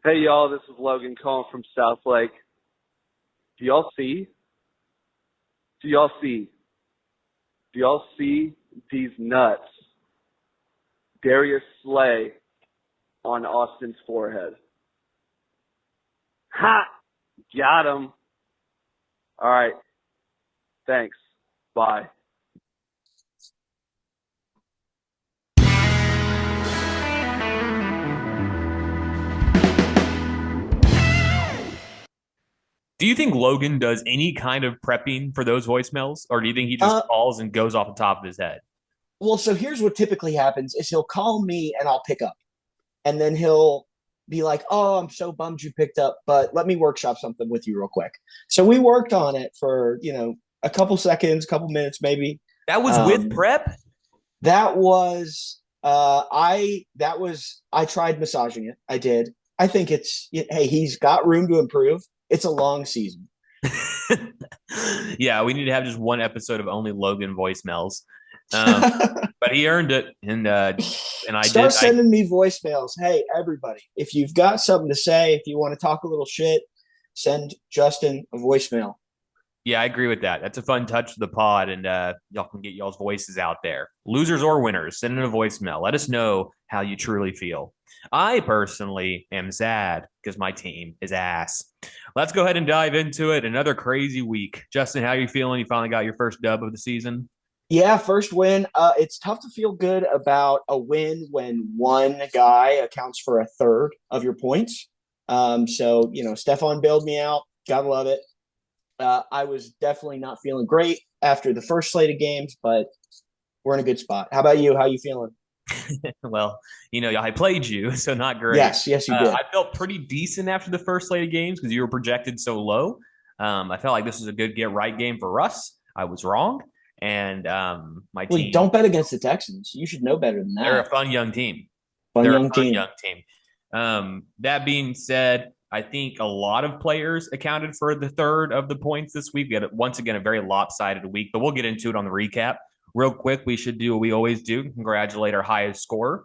Hey y'all, this is Logan calling from South Lake. Do y'all see? Do y'all see? Do y'all see these nuts? Darius Slay on Austin's forehead. Ha! Got him. All right. Thanks. Bye. Do you think Logan does any kind of prepping for those voicemails, or do you think he just calls and goes off the top of his head? Well, so here's what typically happens is he'll call me and I'll pick up. And then he'll be like, "Oh, I'm so bummed you picked up, but let me workshop something with you real quick." So we worked on it for, a couple seconds, couple minutes maybe. That was with Um, prep? that was I tried massaging it. I did. I think hey, he's got room to improve. It's a long season. Yeah, we need to have just one episode of only Logan voicemails. But he earned it, and I Start did. sending me voicemails. Hey, everybody, if you've got something to say, if you want to talk a little shit, send Justin a voicemail. Yeah, I agree with that. That's a fun touch to the pod, and y'all can get y'all's voices out there. Losers or winners, send in a voicemail. Let us know how you truly feel. I personally am sad because my team is ass. Let's go ahead and dive into it. Another crazy week. Justin, how are you feeling? You finally got your first dub of the season? Yeah, first win. It's tough to feel good about a win when one guy accounts for a third of your points. Stefan bailed me out. Gotta love it. I was definitely not feeling great after the first slate of games, but we're in a good spot. How about you? How you feeling? Well, I played you, so not great. Yes, you did. I felt pretty decent after the first slate of games because you were projected so low. I felt like this was a good get right game for us. I was wrong. And my Well, team, don't bet against the Texans. You should know better than they're a that. fun young team. Fun They're a young fun team. young team. That being said, I think a lot of players accounted for the third of the points this week. We had, once again, a very lopsided week, but we'll get into it on the recap. Real quick, we should do what we always do, congratulate our highest scorer.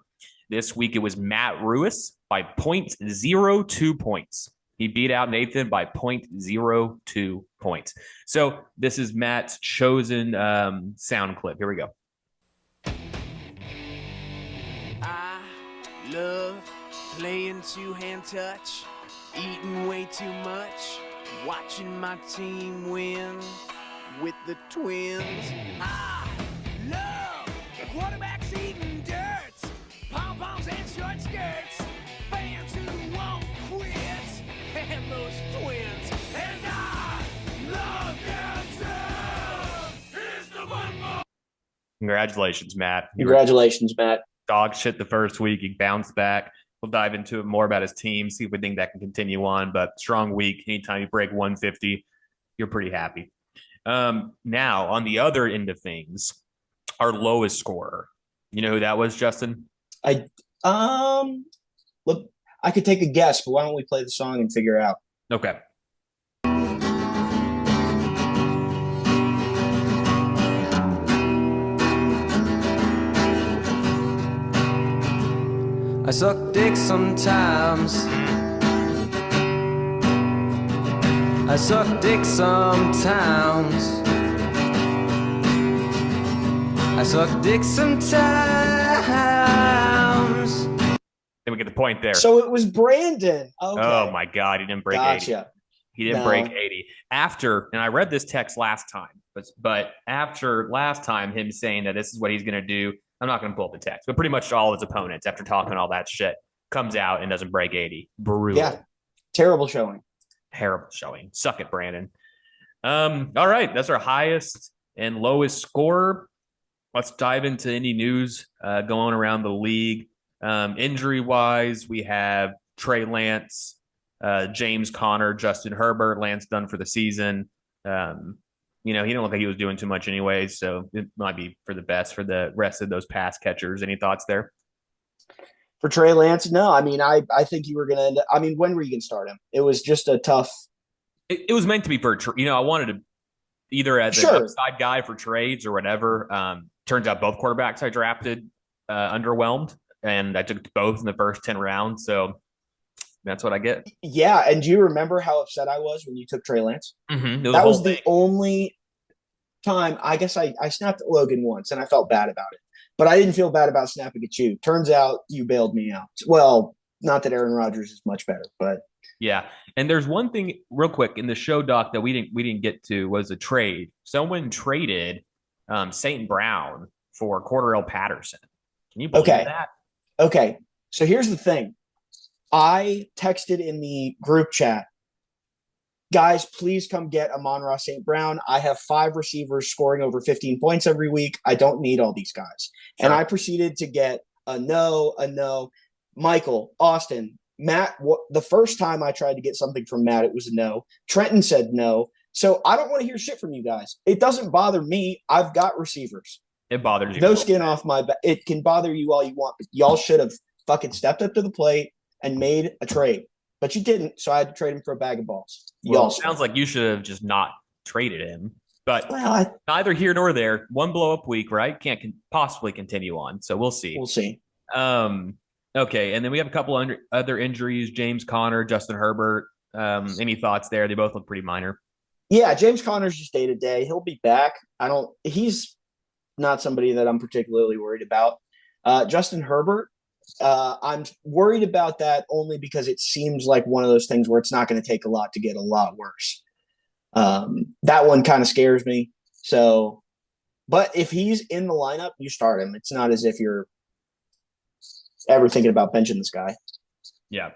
This week, it was Matt Ruiz by 0.02 points. He beat out Nathan by 0.02 points. So this is Matt's chosen sound clip. Here we go. I love playing two-hand touch, eating way too much, watching my team win with the Twins. I love quarterbacks eating dirt, pom-poms and short skirts, fans who won't quit, and those Twins. And I love them too. Here's the one more. Congratulations, Matt. Congratulations, Matt. Dog shit the first week. He bounced back. We'll dive into it more about his team, see if we think that can continue on. But strong week. Anytime you break 150, you're pretty happy. Now, on the other end of things, our lowest scorer. You know who that was, Justin? Look, I could take a guess, but why don't we play the song and figure it out? Okay. I suck dick sometimes. I suck dick sometimes. I suck dick sometimes. Then we get the point there. So it was Brandon. Okay. Oh my God, he didn't break 80. He didn't break 80. After, and I read this text last time, but after last time, him saying that this is what he's going to do, I'm not going to pull up the text, but pretty much all his opponents, after talking all that shit, comes out and doesn't break 80. Brutal. Yeah. Terrible showing. Terrible showing. Suck it, Brandon. All right. That's our highest and lowest scorer. Let's dive into any news going around the league. Injury-wise, we have Trey Lance, James Conner, Justin Herbert. Lance done for the season. He didn't look like he was doing too much anyway, so it might be for the best for the rest of those pass catchers. Any thoughts there? For Trey Lance, no. I mean, I think you were going to end up. I mean, when were you going to start him? It was just a tough. It was meant to be for, I wanted to either as an upside guy for trades or whatever. Turns out both quarterbacks I drafted underwhelmed, and I took both in the first 10 rounds. So That's what I get. Yeah, and do you remember how upset I was when you took Trey Lance? Mm-hmm. That was the only time. I guess I snapped at Logan once, and I felt bad about it. But I didn't feel bad about snapping at you. Turns out you bailed me out. Well, not that Aaron Rodgers is much better, but Yeah. And there's one thing real quick in the show doc that we didn't get to was a trade. Someone traded St. Brown for Cordarrelle Patterson. Can you believe that? Okay. So here's the thing. I texted in the group chat, guys, please come get Amon-Ra St. Brown. I have 5 receivers scoring over 15 points every week. I don't need all these guys. Sure. And I proceeded to get a no. Michael, Austin, Matt, the first time I tried to get something from Matt, it was a no. Trenton said no. So I don't want to hear shit from you guys. It doesn't bother me. I've got receivers. It bothers you. No skin off my back. It can bother you all you want, but y'all should have fucking stepped up to the plate and made a trade. But you didn't, so I had to trade him for a bag of balls. Well, it sounds like you should have just not traded him. But neither here nor there. One blow-up week, right? Can't possibly continue on. So we'll see. We'll see. Okay, and then we have a couple other injuries. James Conner, Justin Herbert. Any thoughts there? They both look pretty minor. Yeah, James Conner's just day-to-day. He'll be back. He's not somebody that I'm particularly worried about. Justin Herbert, I'm worried about that only because it seems like one of those things where it's not going to take a lot to get a lot worse. That one kind of scares me. So, but if he's in the lineup, you start him. It's not as if you're ever thinking about benching this guy. Yeah.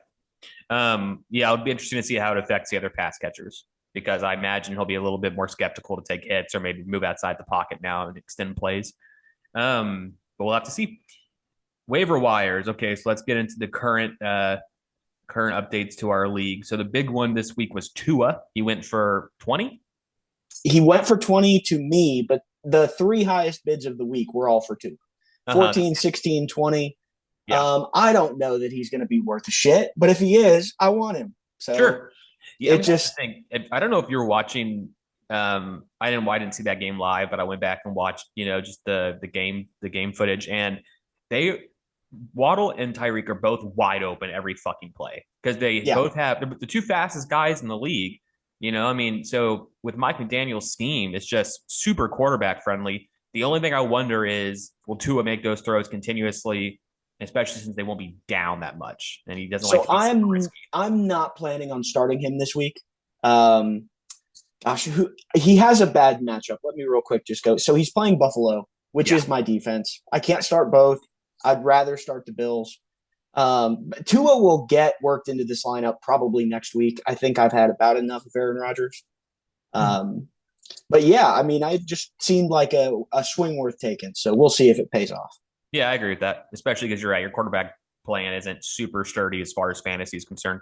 It'll be interesting to see how it affects the other pass catchers, because I imagine he'll be a little bit more skeptical to take hits or maybe move outside the pocket now and extend plays. But we'll have to see. Waiver wires. Okay, so let's get into the current updates to our league. So the big one this week was Tua. He went for 20. He went for 20 to me, but the 3 highest bids of the week were all for Tua. 14, 16, 20. Yeah. I don't know that he's going to be worth a shit, but if he is, I want him. So sure. Yeah, I don't know if you were watching. I didn't see that game live, but I went back and watched, just the game footage, and Waddle and Tyreek are both wide open every fucking play because they both have the 2 fastest guys in the league. So with Mike McDaniel's scheme, it's just super quarterback friendly. The only thing I wonder is, will Tua make those throws continuously, especially since they won't be down that much, and he doesn't like. So I'm not planning on starting him this week. He has a bad matchup. Let me real quick just go. So he's playing Buffalo, which is my defense. I can't start both. I'd rather start the Bills. Tua will get worked into this lineup probably next week. I think I've had about enough of Aaron Rodgers. But yeah, it just seemed like a swing worth taking. So we'll see if it pays off. Yeah, I agree with that, especially because you're right. Your quarterback plan isn't super sturdy as far as fantasy is concerned.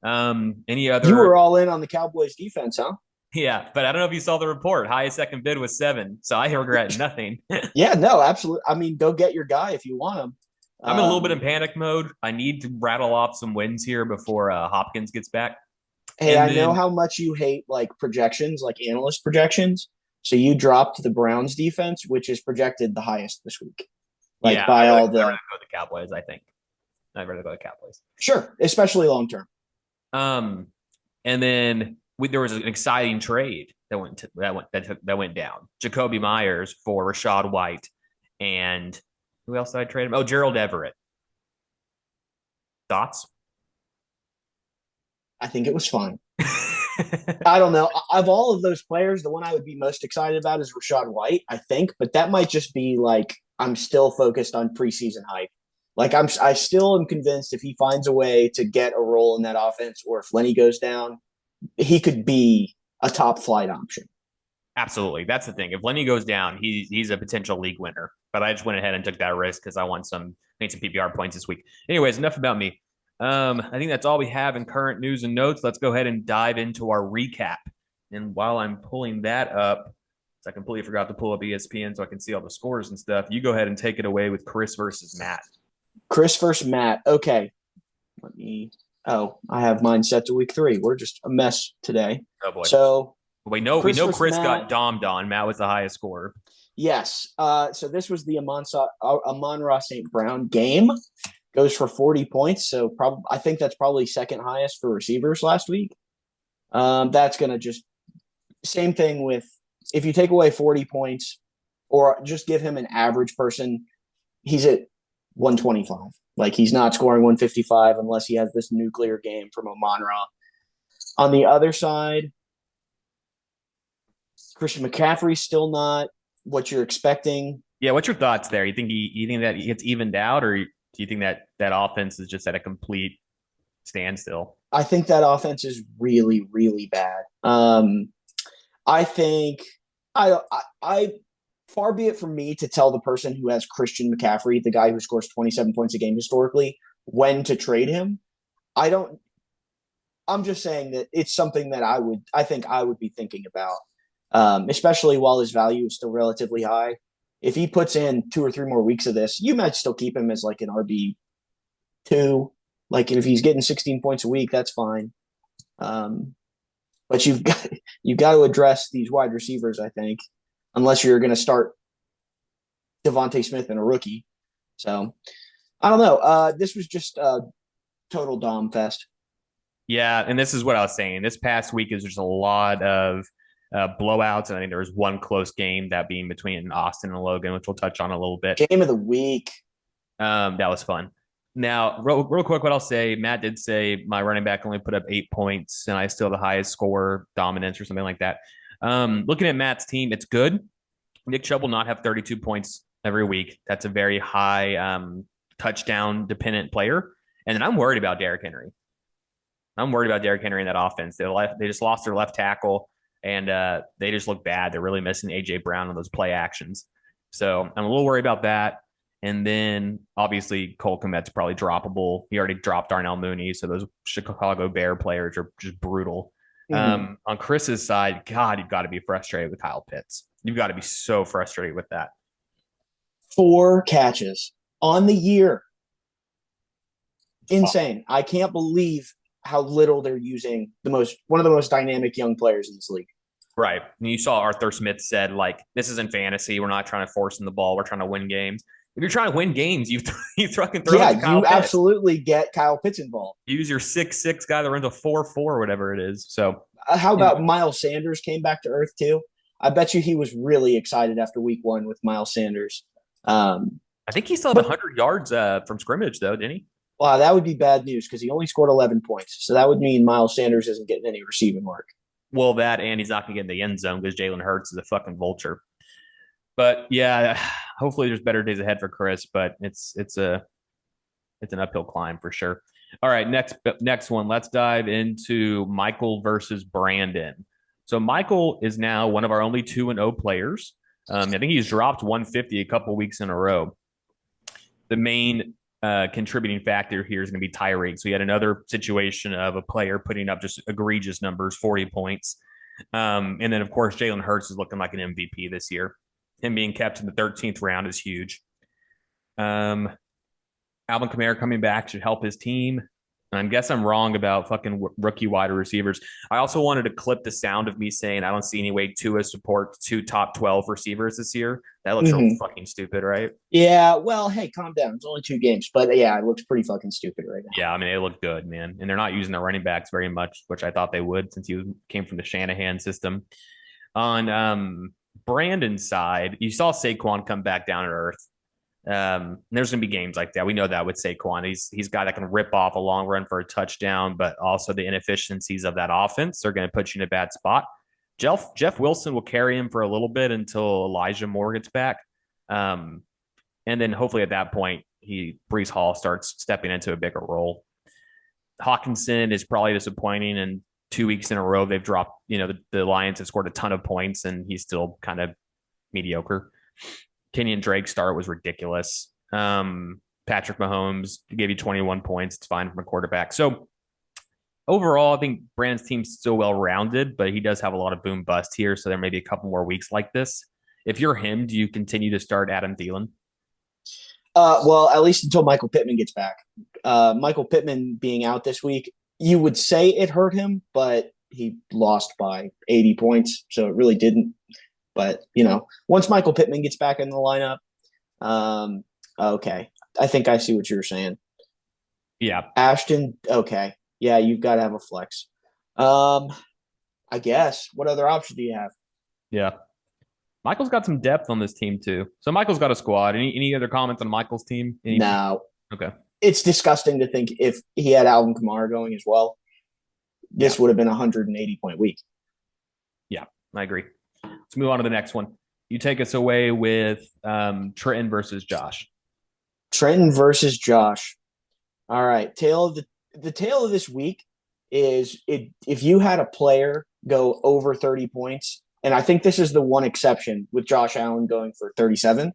Any other? You were all in on the Cowboys defense, huh? Yeah, but I don't know if you saw the report. Highest second bid was 7, so I regret nothing. Yeah, no, absolutely. Go get your guy if you want him. I'm in a little bit in panic mode. I need to rattle off some wins here before Hopkins gets back. Hey, I know how much you hate projections, analyst projections. So you dropped the Browns defense, which is projected the highest this week. I'd rather go the Cowboys, I think. I'd rather go the Cowboys. Sure, especially long term. And then there was an exciting trade that went down. Jacoby Myers for Rachaad White, and who else did I trade him? Oh, Gerald Everett. Thoughts? I think it was fun. I don't know. Of all of those players, the one I would be most excited about is Rachaad White, I think, but that might just be I'm still focused on preseason hype. I still am convinced if he finds a way to get a role in that offense, or if Lenny goes down, he could be a top flight option. Absolutely. That's the thing. If Lenny goes down, he's a potential league winner. But I just went ahead and took that risk because I made some PPR points this week. Anyways, enough about me. I think that's all we have in current news and notes. Let's go ahead and dive into our recap. And while I'm pulling that up, I completely forgot to pull up ESPN so I can see all the scores and stuff. You go ahead and take it away with Chris versus Matt. Chris versus Matt. Okay. I have mine set to week 3. We're just a mess today. Oh boy. So we know Chris got domed on. Matt was the highest scorer. Yes. So this was the Amon-Ra St. Brown game. goes for 40 points. So I think that's probably second highest for receivers last week. That's going to just same thing with if you take away 40 points or just give him an average person, he's at 125. Like he's not scoring 155 unless he has this nuclear game from Amon-Ra. On the other side, Christian McCaffrey's still not what you're expecting. Yeah, what's your thoughts there? You think that he gets evened out, or do you think that offense is just at a complete standstill? I think that offense is really, really bad. I think I far be it from me to tell the person who has Christian McCaffrey, the guy who scores 27 points a game historically, when to trade him. I'm just saying that it's something that I think I would be thinking about, especially while his value is still relatively high. If he puts in 2 or 3 more weeks of this, you might still keep him as like an RB2. Like if he's getting 16 points a week, that's fine. But you've got to address these wide receivers, I think, unless you're going to start Devontae Smith and a rookie. So I don't know. This was just a total Dom fest. Yeah, and this is what I was saying. This past week is just a lot of blowouts, and I think there was one close game, that being between Austin and Logan, which we'll touch on a little bit. Game of the week. That was fun. Now, real quick, what I'll say, Matt did say my running back only put up 8 points, and I still have the highest score dominance or something like that. Looking at Matt's team, it's good. Nick Chubb will not have 32 points every week. That's a very high touchdown-dependent player. And then I'm worried about Derrick Henry. I'm worried about Derrick Henry in that offense. They just lost their left tackle, and they just look bad. They're really missing A.J. Brown on those play actions. So I'm a little worried about that. And then, obviously, Cole Kmet's probably droppable. He already dropped Darnell Mooney, so those Chicago Bear players are just brutal. Mm-hmm. On Chris's side, God, you've got to be frustrated with Kyle Pitts. You've got to be so frustrated with that. 4 catches on the year. Insane. I can't believe how little they're using one of the most dynamic young players in this league. Right. And you saw Arthur Smith said, like, this isn't fantasy. We're not trying to force in the ball. We're trying to win games. If you're trying to win games, you fucking throw yeah, to Kyle you Pitts. Absolutely get Kyle Pitts involved. Use your 6'6" guy that runs a 4.4 or whatever it is. So how about Miles Sanders came back to earth too? I bet you he was really excited after week 1 with Miles Sanders. I think he still had 100 yards from scrimmage, though, didn't he? Wow, that would be bad news because he only scored 11 points. So that would mean Miles Sanders isn't getting any receiving work. Well, that and he's not going to get in the end zone because Jalen Hurts is a fucking vulture. But yeah, hopefully there's better days ahead for Chris, but it's an uphill climb for sure. All right, next one. Let's dive into Michael versus Brandon. So Michael is now one of our only 2-0 players. I think he's dropped 150 a couple weeks in a row. The main contributing factor here is going to be Tyreek. So he had another situation of a player putting up just egregious numbers, 40 points. And then, of course, Jalen Hurts is looking like an MVP this year. Him being kept in the 13th round is huge. Alvin Kamara coming back should help his team. And I guess I'm wrong about fucking rookie wide receivers. I also wanted to clip the sound of me saying I don't see any way Tua supports 2 top 12 receivers this year. That looks real fucking stupid, right? Yeah, well, hey, calm down. It's only 2 games. But yeah, it looks pretty fucking stupid right now. Yeah, I mean, they look good, man. And they're not using their running backs very much, which I thought they would since he came from the Shanahan system. On Brandon's side, you saw Saquon come back down to earth. There's going to be games like that. We know that with Saquon. He's a guy that can rip off a long run for a touchdown, but also the inefficiencies of that offense are going to put you in a bad spot. Jeff Wilson will carry him for a little bit until Elijah Moore gets back. And then hopefully at that point, Breece Hall starts stepping into a bigger role. Hawkinson is probably disappointing, and 2 weeks in a row they've dropped, the Lions have scored a ton of points and he's still kind of mediocre. Kenyon Drake's start was ridiculous. Patrick Mahomes gave you 21 points. It's fine from a quarterback. So overall, I think Brandon's team's still well-rounded, but he does have a lot of boom bust here. So there may be a couple more weeks like this. If you're him, do you continue to start Adam Thielen? Well, at least until Michael Pittman gets back. Michael Pittman being out this week, you would say it hurt him, but he lost by 80 points, so it really didn't. But, once Michael Pittman gets back in the lineup, okay, I think I see what you're saying. Yeah. Ashton, okay. Yeah, you've got to have a flex. I guess. What other option do you have? Yeah. Michael's got some depth on this team too. So Michael's got a squad. Any other comments on Michael's team? No. Okay. It's disgusting to think if he had Alvin Kamara going as well, this would have been a 180-point week. Yeah, I agree. Let's move on to the next one. You take us away with Trenton versus Josh. Trenton versus Josh. All right. The tale of this week is if you had a player go over 30 points, and I think this is the one exception with Josh Allen going for 37.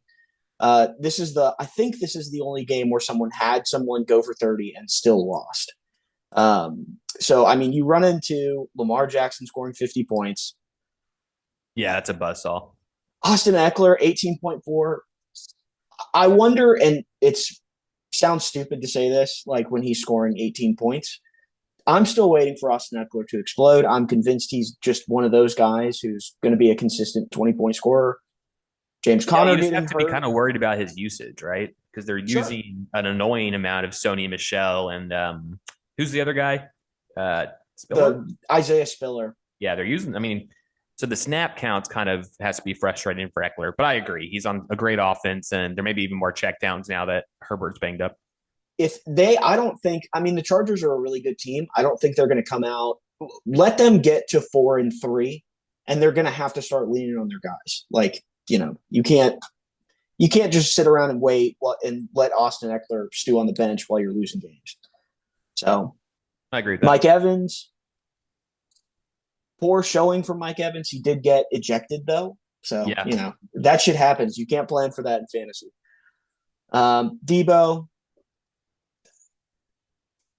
I think this is the only game where someone had someone go for 30 and still lost. So I mean, you run into Lamar Jackson scoring 50 points. Yeah, that's a buzzsaw. Austin Eckler, 18.4. I wonder, and it's sounds stupid to say this, like when he's scoring 18 points. I'm still waiting for Austin Eckler to explode. I'm convinced he's just one of those guys who's going to be a consistent 20-point scorer. James Conner you just getting have to be hurt. kind of worried about his usage, right? Because they're using an annoying amount of Sony Michel and who's the other guy? Spiller? Isaiah Spiller. Yeah, they're using. I mean, so the snap counts kind of has to be frustrating for Eckler. But I agree, he's on a great offense, and there may be even more checkdowns now that Herbert's banged up. The Chargers are a really good team. I don't think they're going to come out. Let them get to 4-3, and they're going to have to start leaning on their guys. Like, you can't just sit around and wait and let Austin Eckler stew on the bench while you're losing games. So I agree with that. Mike Evans, poor showing from Mike Evans. He did get ejected though. So, that shit happens. You can't plan for that in fantasy. Debo,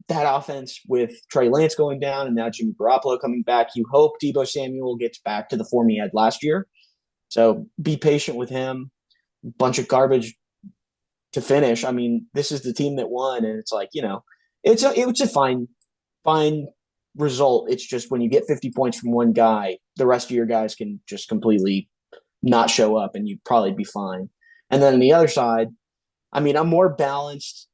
that offense with Trey Lance going down and now Jimmy Garoppolo coming back, you hope Debo Samuel gets back to the form he had last year. So be patient with him. Bunch of garbage to finish. I mean, this is the team that won, and it's like, it's a fine result. It's just when you get 50 points from one guy, the rest of your guys can just completely not show up, and you'd probably be fine. And then on the other side, I mean, a more balanced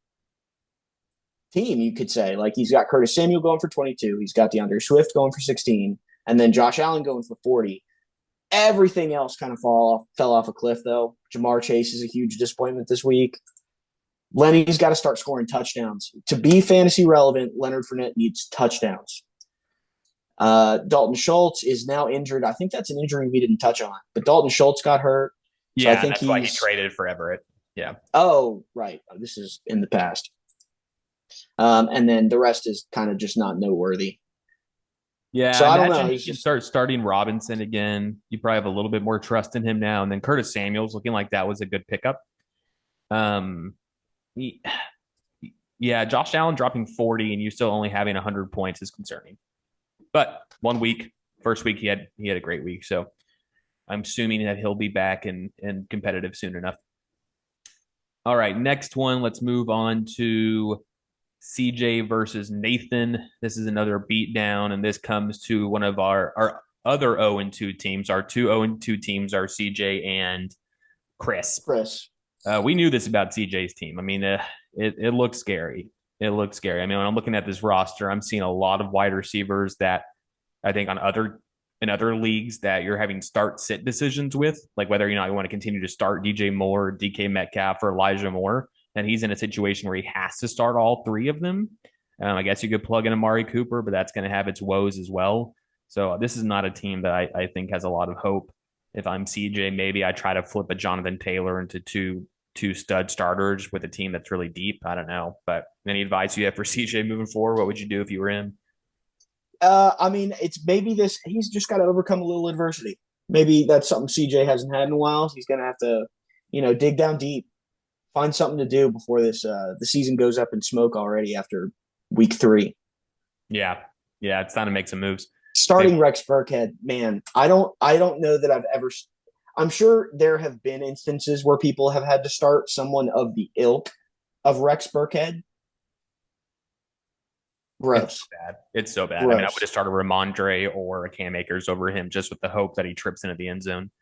team, you could say. Like, he's got Curtis Samuel going for 22. He's got DeAndre Swift going for 16, and then Josh Allen going for 40. Everything else kind of fell off a cliff, though. Jamar Chase is a huge disappointment this week. Lenny's got to start scoring touchdowns. To be fantasy relevant, Leonard Fournette needs touchdowns. Dalton Schultz is now injured. I think that's an injury we didn't touch on, but Dalton Schultz got hurt. Yeah, so I think that's why he traded for Everett. Yeah. Oh, right. This is in the past. And then the rest is kind of just not noteworthy. Yeah, so I don't know. You can start starting Robinson again. You probably have a little bit more trust in him now. And then Curtis Samuel's looking like that was a good pickup. Josh Allen dropping 40 and you still only having 100 points is concerning. But 1 week, first week he had a great week. So I'm assuming that he'll be back and competitive soon enough. All right, next one. Let's move on to CJ versus Nathan. This is another beatdown, and this comes to one of our other 0-2 teams. Our two 0-2 teams are CJ and Chris. We knew this about CJ's team. I mean, it looks scary. It looks scary. I mean, when I'm looking at this roster, I'm seeing a lot of wide receivers that I think in other leagues that you're having start-sit decisions with, like whether you want to continue to start DJ Moore, DK Metcalf, or Elijah Moore. And he's in a situation where he has to start all three of them. I guess you could plug in Amari Cooper, but that's going to have its woes as well. So this is not a team that I think has a lot of hope. If I'm CJ, maybe I try to flip a Jonathan Taylor into two stud starters with a team that's really deep. I don't know. But any advice you have for CJ moving forward? What would you do if you were him? It's maybe he's just got to overcome a little adversity. Maybe that's something CJ hasn't had in a while. He's going to have to, dig down deep. Find something to do before the season goes up in smoke already after week 3. Yeah, it's time to make some moves. Starting Rex Burkhead, man, I don't know that I've ever. I'm sure there have been instances where people have had to start someone of the ilk of Rex Burkhead. Gross. It's so bad. Gross. I mean, I would have started Ramondre or a Cam Akers over him just with the hope that he trips into the end zone.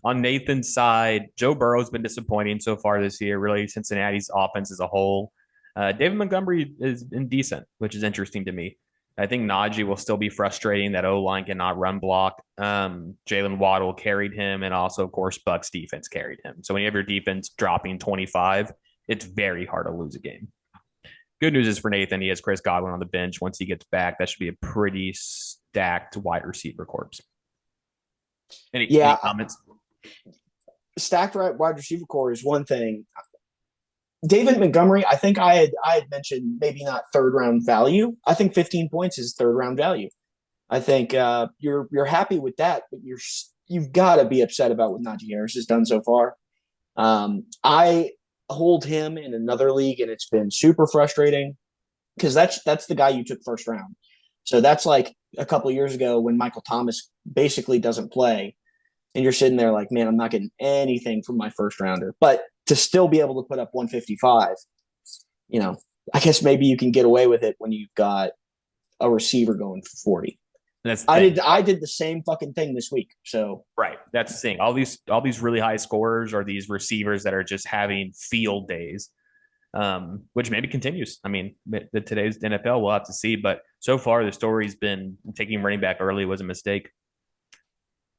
On Nathan's side, Joe Burrow's been disappointing so far this year, really Cincinnati's offense as a whole. David Montgomery is indecent, which is interesting to me. I think Najee will still be frustrating. That O-line cannot run block. Jalen Waddle carried him, and also, of course, Bucks defense carried him. So when you have your defense dropping 25, it's very hard to lose a game. Good news is for Nathan, he has Chris Godwin on the bench. Once he gets back, that should be a pretty stacked wide receiver corps. Any comments? Stacked wide receiver corps is one thing. David Montgomery, I think I had mentioned maybe not third round value. I think 15 points is third round value. I think you're happy with that, but you've got to be upset about what Najee Harris has done so far. I hold him in another league, and it's been super frustrating because that's the guy you took first round. So that's like a couple of years ago when Michael Thomas basically doesn't play, and you're sitting there like, man, I'm not getting anything from my first rounder. But to still be able to put up 155, I guess maybe you can get away with it when you've got a receiver going for 40. I did the same fucking thing this week. So right, that's the thing. All these really high scorers are these receivers that are just having field days, which maybe continues. I mean, today's NFL, we'll have to see. But so far, the story's been taking running back early was a mistake.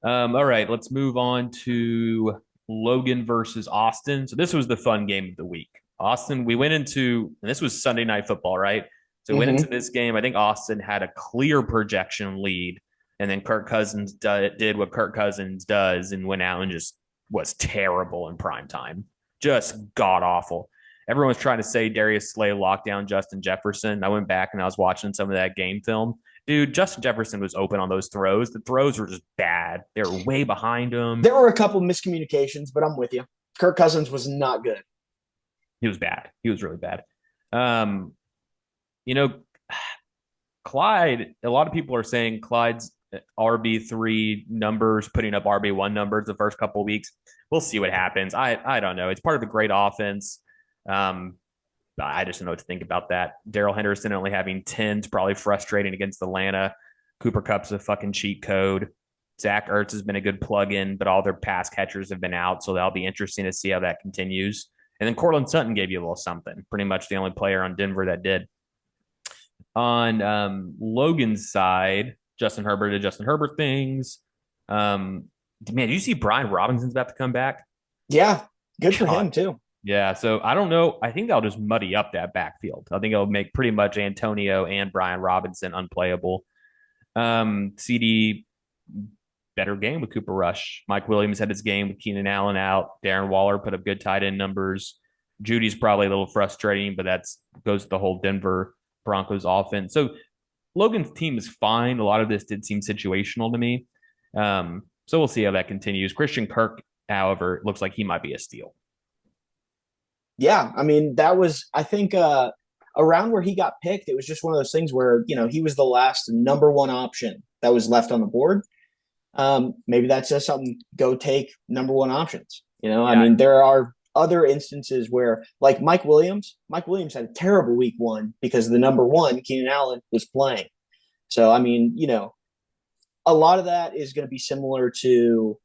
All right, let's move on to Logan versus Austin. So this was the fun game of the week. Austin, we went into, and this was Sunday Night Football, right? So we went into this game. I think Austin had a clear projection lead, and then Kirk Cousins did what Kirk Cousins does and went out and just was terrible in prime time. Just god awful. Everyone was trying to say Darius Slay locked down Justin Jefferson. I went back and I was watching some of that game film. Dude, Justin Jefferson was open on those throws. The throws were just bad. They were way behind him. There were a couple miscommunications, but I'm with you. Kirk Cousins was not good. He was bad. He was really bad. Clyde, a lot of people are saying Clyde's RB3 numbers, putting up RB1 numbers the first couple of weeks. We'll see what happens. I don't know. It's part of a great offense. I just don't know what to think about that. Darrell Henderson only having 10 is probably frustrating against Atlanta. Cooper Kupp's a fucking cheat code. Zach Ertz has been a good plug-in, but all their pass catchers have been out, so that'll be interesting to see how that continues. And then Cortland Sutton gave you a little something. Pretty much the only player on Denver that did. On Logan's side, Justin Herbert did Justin Herbert things. Man, do you see Brian Robinson's about to come back? Yeah, good for him too. Yeah, so I don't know. I think that'll just muddy up that backfield. I think it'll make pretty much Antonio and Brian Robinson unplayable. CD, better game with Cooper Rush. Mike Williams had his game with Keenan Allen out. Darren Waller put up good tight end numbers. Judy's probably a little frustrating, but that goes to the whole Denver Broncos offense. So Logan's team is fine. A lot of this did seem situational to me. So we'll see how that continues. Christian Kirk, however, looks like he might be a steal. Yeah, I mean, that was, I think, around where he got picked, it was just one of those things where, he was the last number one option that was left on the board. Maybe that says something, go take number one options. Yeah. I mean, there are other instances where, like Mike Williams had a terrible week one because the number one, Keenan Allen, was playing. So, I mean, a lot of that is going to be similar to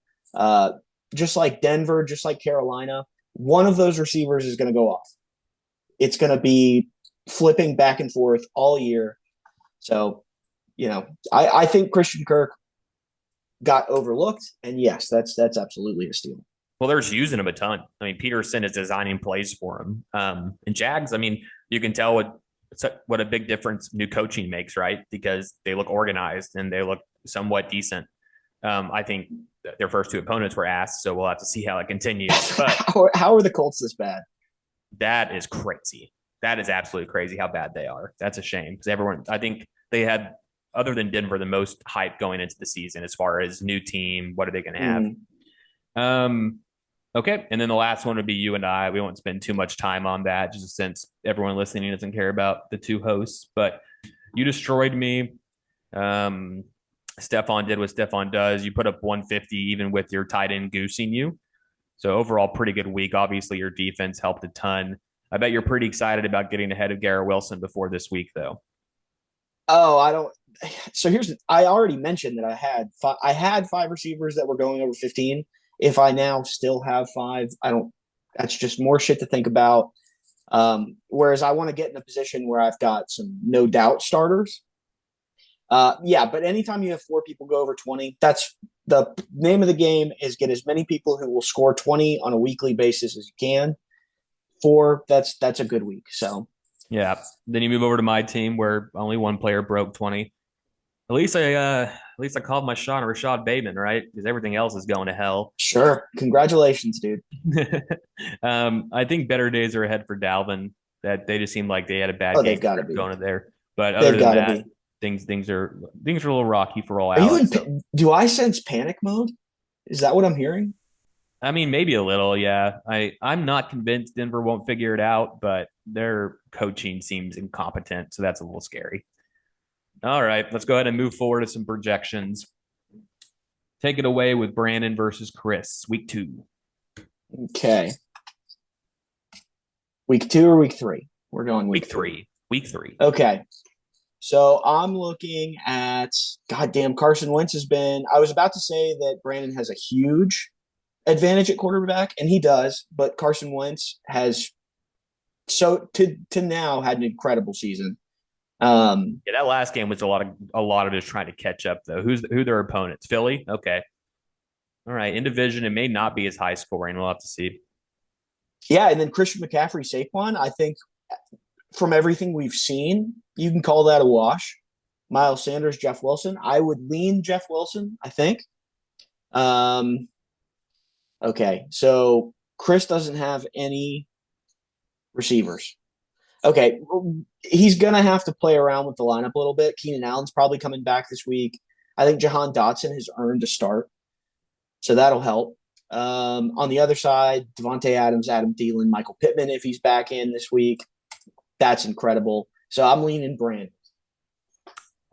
just like Denver, just like Carolina. One of those receivers is going to go off. It's going to be flipping back and forth all year. So, I think Christian Kirk got overlooked, and yes, that's absolutely a steal. Well, they're just using him a ton. I mean, Peterson is designing plays for him. And Jags, I mean, you can tell what a big difference new coaching makes, right? Because they look organized and they look somewhat decent. I think their first two opponents were ass, so we'll have to see how it continues. But how are the Colts this bad? That is crazy. That is absolutely crazy how bad they are. That's a shame because I think they had, other than Denver, the most hype going into the season as far as new team. What are they going to have? Okay. And then the last one would be you and I. We won't spend too much time on that just since everyone listening doesn't care about the two hosts, but you destroyed me. Stephon did what Stephon does. You put up 150 even with your tight end goosing you. So overall, pretty good week. Obviously, your defense helped a ton. I bet you're pretty excited about getting ahead of Garrett Wilson before this week, though. Oh, I don't. So I already mentioned that I had 5 receivers that were going over 15. If I now still have 5, I don't. That's just more shit to think about. Whereas I want to get in a position where I've got some no doubt starters. Yeah, but anytime you have 4 people go over 20, that's the name of the game is get as many people who will score 20 on a weekly basis as you can. 4, that's a good week. So Yeah. Then you move over to my team where only one player broke 20. At least I called my shot on Rashad Bateman, right? Because everything else is going to hell. sure, congratulations, dude. I think better days are ahead for Dalvin. That they just seemed like they had a bad Oh, game they've got to be. going to there. But other They've than got to that, be. things are a little rocky for all Are you in? Alex. So. Do I sense panic mode? Is that what I'm hearing? I mean, maybe a little, yeah. I'm not convinced Denver won't figure it out, but their coaching seems incompetent, so that's a little scary. All right, let's go ahead and move forward to some projections. Take it away with Brandon versus Chris, week 2. Okay. Week 2 or week 3? We're going week 3. Week 3. Okay. So I'm looking at goddamn Carson Wentz has been. I was about to say that Brandon has a huge advantage at quarterback, and he does, but Carson Wentz has to now had an incredible season. Yeah, that last game was a lot of just trying to catch up though. Who their opponents? Philly? Okay. All right. In division, it may not be as high scoring. We'll have to see. Yeah, and then Christian McCaffrey, Saquon, I think from everything we've seen, you can call that a wash. Miles Sanders, Jeff Wilson. I would lean Jeff Wilson, I think. Okay, so Chris doesn't have any receivers. Okay, he's going to have to play around with the lineup a little bit. Keenan Allen's probably coming back this week. I think Jahan Dotson has earned a start, so that'll help. On the other side, Devontae Adams, Adam Thielen, Michael Pittman, if he's back in this week, that's incredible. So I'm leaning Brandon.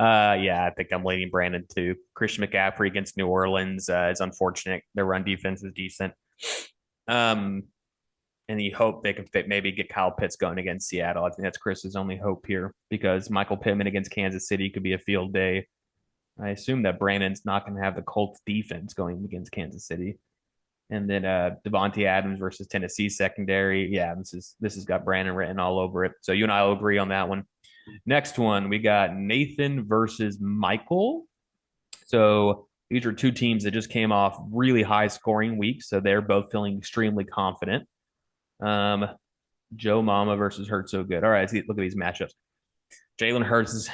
Yeah, I think I'm leaning Brandon too. Christian McCaffrey against New Orleans is unfortunate. Their run defense is decent. And you hope they can maybe get Kyle Pitts going against Seattle. I think that's Chris's only hope here because Michael Pittman against Kansas City could be a field day. I assume that Brandon's not going to have the Colts defense going against Kansas City. And then Devontae Adams versus Tennessee secondary. Yeah, this has got Brandon written all over it. So you and I will agree on that one. Next one, we got Nathan versus Michael. So these are 2 teams that just came off really high scoring weeks. So they're both feeling extremely confident. Joe Mama versus Hurts So Good. All right, look at these matchups. Jalen Hurts is,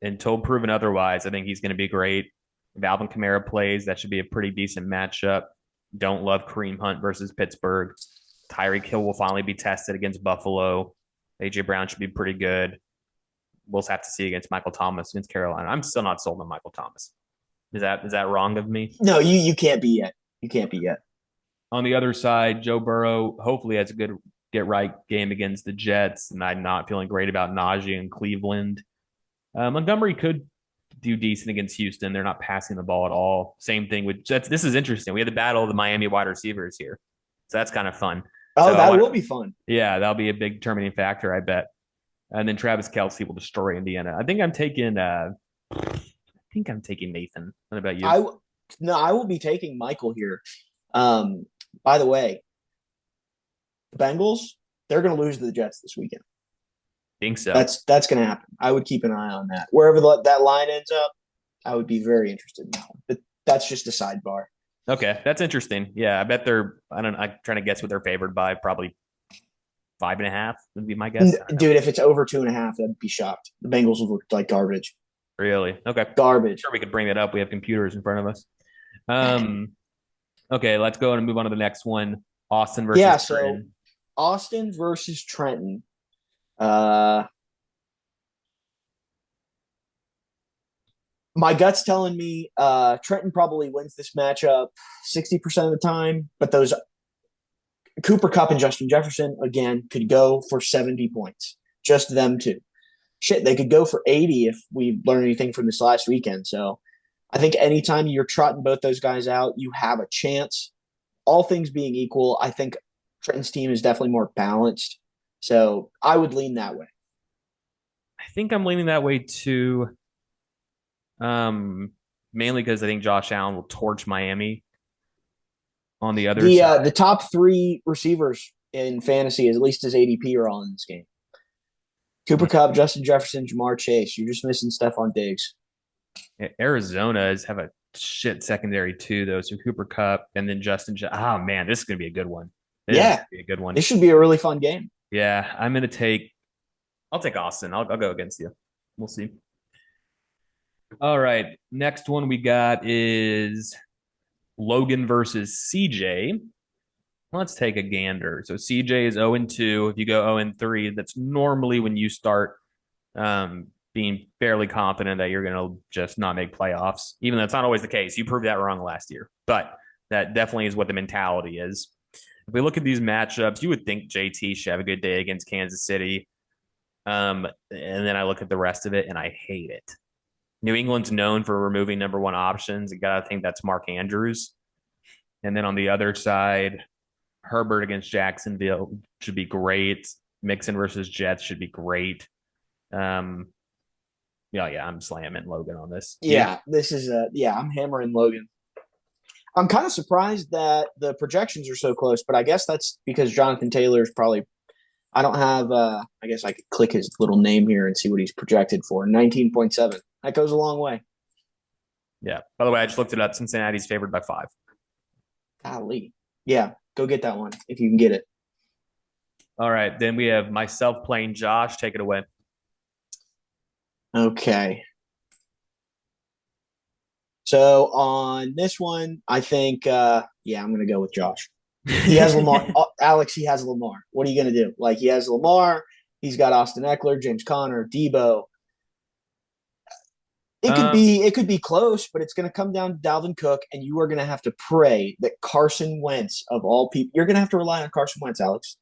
until proven otherwise, I think he's going to be great. If Alvin Kamara plays, that should be a pretty decent matchup. Don't love Kareem Hunt versus Pittsburgh. Tyreek Hill will finally be tested against Buffalo. A.J. Brown should be pretty good. We'll have to see against Michael Thomas against Carolina. I'm still not sold on Michael Thomas. Is that wrong of me? No, you can't be yet. You can't be yet. On the other side, Joe Burrow hopefully has a good get-right game against the Jets, and I'm not feeling great about Najee in Cleveland. Montgomery could do decent against Houston. They're not passing the ball at all. Same thing with Jets. This is interesting. We had the battle of the Miami wide receivers here. So that's kind of fun. Oh, so that will be fun. Yeah, that'll be a big determining factor, I bet. And then Travis Kelce will destroy Indiana. I think I'm taking Nathan. What about you? I will be taking Michael here. By the way, the Bengals, they're going to lose to the Jets this weekend. Think so. That's going to happen. I would keep an eye on that. Wherever that line ends up, I would be very interested in that one. But that's just a sidebar. Okay, that's interesting. Yeah, I bet I'm trying to guess what they're favored by. Probably 5.5 would be my guess. Dude, if it's over 2.5, I'd be shocked. The Bengals would look like garbage. Really? Okay. Garbage. Sure, we could bring that up. We have computers in front of us. Okay, let's go and move on to the next one. Austin versus Trenton. So Austin versus Trenton. My gut's telling me Trenton probably wins this matchup 60% of the time, but those Cooper Kupp and Justin Jefferson, again, could go for 70 points. Just them two. Shit, they could go for 80 if we learn anything from this last weekend. So I think anytime you're trotting both those guys out, you have a chance. All things being equal, I think Trenton's team is definitely more balanced. So I would lean that way. I think I'm leaning that way too. Mainly because I think Josh Allen will torch Miami. On the other side, the top 3 receivers in fantasy, at least his ADP, are all in this game. Cooper Kupp, Justin Jefferson, Jamar Chase. You're just missing Stephon Diggs. Arizona have a shit secondary too, though. So Cooper Kupp and then oh man, this is gonna be a good one. Be a good one. This should be a really fun game. Yeah, I'll take Austin. I'll go against you. We'll see. All right, next one we got is Logan versus CJ. Let's take a gander. So CJ is 0-2. If you go 0-3, that's normally when you start being fairly confident that you're going to just not make playoffs, even though it's not always the case. You proved that wrong last year, but that definitely is what the mentality is. If we look at these matchups, you would think JT should have a good day against Kansas City. And then I look at the rest of it, and I hate it. New England's known for removing number one options. You got to think that's Mark Andrews. And then on the other side, Herbert against Jacksonville should be great. Mixon versus Jets should be great. I'm slamming Logan on this. I'm hammering Logan. I'm kind of surprised that the projections are so close, but I guess that's because Jonathan Taylor is probably – I don't have I guess I could click his little name here and see what he's projected for. 19.7. That goes a long way. Yeah. By the way, I just looked it up. Cincinnati's favored by 5. Golly. Yeah, go get that one if you can get it. All right. Then we have myself playing Josh. Take it away. Okay. So on this one, I think, I'm going to go with Josh. He has Lamar. Alex, he has Lamar. What are you going to do? Like, he has Lamar. He's got Austin Eckler, James Conner, Debo. It could be close, but it's going to come down to Dalvin Cook, and you are going to have to pray that Carson Wentz, of all people, you're going to have to rely on Carson Wentz, Alex.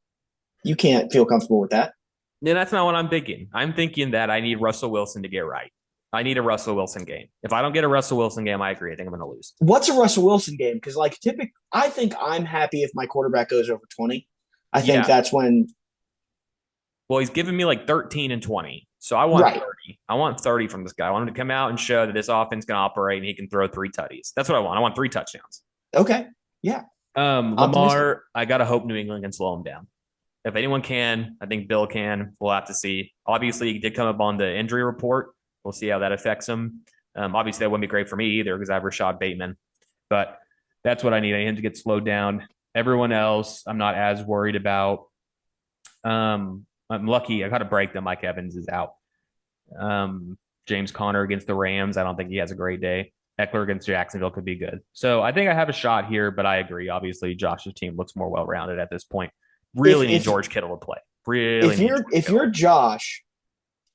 You can't feel comfortable with that. No, that's not what I'm thinking. I'm thinking that I need Russell Wilson to get right. I need a Russell Wilson game. If I don't get a Russell Wilson game, I agree. I think I'm going to lose. What's a Russell Wilson game? Because, I think I'm happy if my quarterback goes over 20. I think that's when. Well, he's giving me like 13 and 20. So I want 30. I want 30 from this guy. I want him to come out and show that this offense can operate and he can throw 3 tutties. That's what I want. I want 3 touchdowns. Okay. Yeah. Lamar, I got to hope New England can slow him down. If anyone can, I think Bill can. We'll have to see. Obviously, he did come up on the injury report. We'll see how that affects him. Obviously, that wouldn't be great for me either because I have Rashad Bateman. But that's what I need. I need him to get slowed down. Everyone else, I'm not as worried about. I'm lucky. I got to break that Mike Evans is out. James Conner against the Rams, I don't think he has a great day. Eckler against Jacksonville could be good. So I think I have a shot here, but I agree. Obviously, Josh's team looks more well-rounded at this point. Really need George Kittle to play. If you're Josh,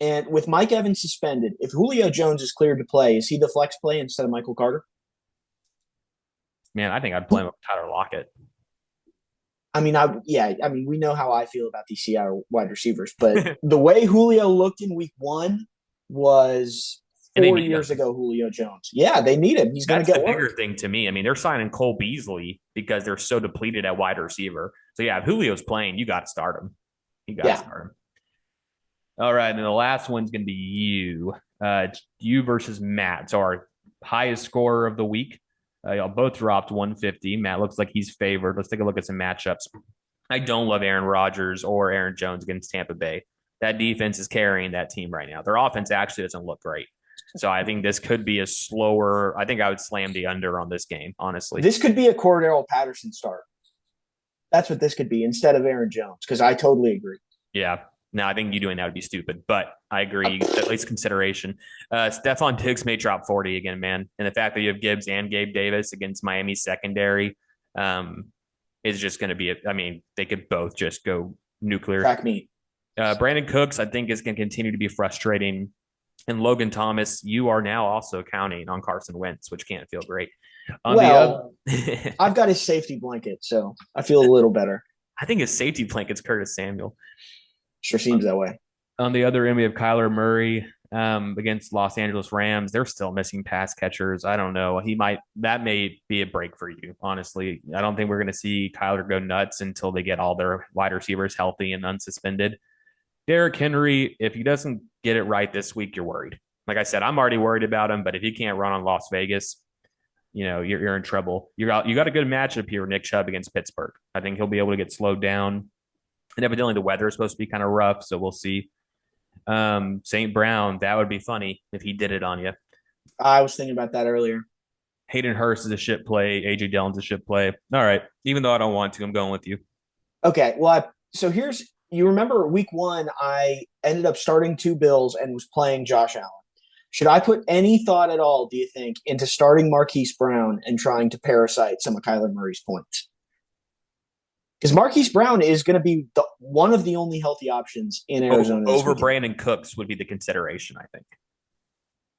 and with Mike Evans suspended, if Julio Jones is cleared to play, is he the flex play instead of Michael Carter? Man, I think I'd play him with Tyler Lockett. We know how I feel about these Seattle wide receivers, but the way Julio looked in week 1 was 4 years ago, Julio Jones. Yeah, they need him. He's going to get the bigger thing to me. I mean, they're signing Cole Beasley because they're so depleted at wide receiver. So, yeah, if Julio's playing, you got to start him. Start him. All right, and the last one's going to be you. You versus Matt. So our highest scorer of the week. Y'all both dropped 150. Matt looks like he's favored. Let's take a look at some matchups. I don't love Aaron Rodgers or Aaron Jones against Tampa Bay. That defense is carrying that team right now. Their offense actually doesn't look great. So I think this could be a slower – I think I would slam the under on this game, honestly. This could be a Cordero Patterson start. That's what this could be instead of Aaron Jones, because I totally agree. Yeah. No, I think you doing that would be stupid, but I agree. At least consideration. Stephon Diggs may drop 40 again, man. And the fact that you have Gibbs and Gabe Davis against Miami's secondary is just going to be they could both just go nuclear. Track meet. Brandon Cooks, I think, is going to continue to be frustrating. And Logan Thomas, you are now also counting on Carson Wentz, which can't feel great. I've got his safety blanket, so I feel a little better. I think his safety blanket's Curtis Samuel. Sure seems that way. On the other end, we have Kyler Murray against Los Angeles Rams. They're still missing pass catchers. I don't know. That may be a break for you, honestly. I don't think we're going to see Kyler go nuts until they get all their wide receivers healthy and unsuspended. Derrick Henry, if he doesn't get it right this week, you're worried. Like I said, I'm already worried about him, but if he can't run on Las Vegas, you're in trouble. You got a good matchup here with Nick Chubb against Pittsburgh. I think he'll be able to get slowed down. And evidently the weather is supposed to be kind of rough, so we'll see. St. Brown, that would be funny if he did it on you. I was thinking about that earlier. Hayden Hurst is a shit play. AJ Dillon's a shit play. All right. Even though I don't want to, I'm going with you. Okay. Well, so you remember week 1, I ended up starting 2 Bills and was playing Josh Allen. Should I put any thought at all, do you think, into starting Marquise Brown and trying to parasite some of Kyler Murray's points? Because Marquise Brown is going to be one of the only healthy options in Arizona. Over Brandon Cooks would be the consideration, I think.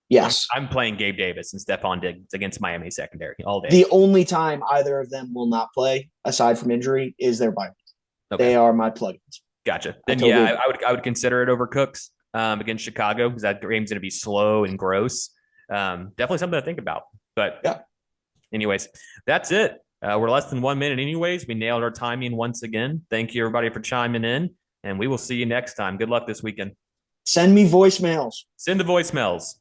Yes. I'm playing Gabe Davis and Stephon Diggs against Miami secondary all day. The only time either of them will not play, aside from injury, is their bye week. Okay. They are my plugins. Gotcha. Then I would consider it over Cooks against Chicago because that game's going to be slow and gross. Definitely something to think about. But anyways, that's it. We're less than 1 minute anyways. We nailed our timing once again. Thank you, everybody, for chiming in, and we will see you next time. Good luck this weekend. Send me voicemails. Send the voicemails.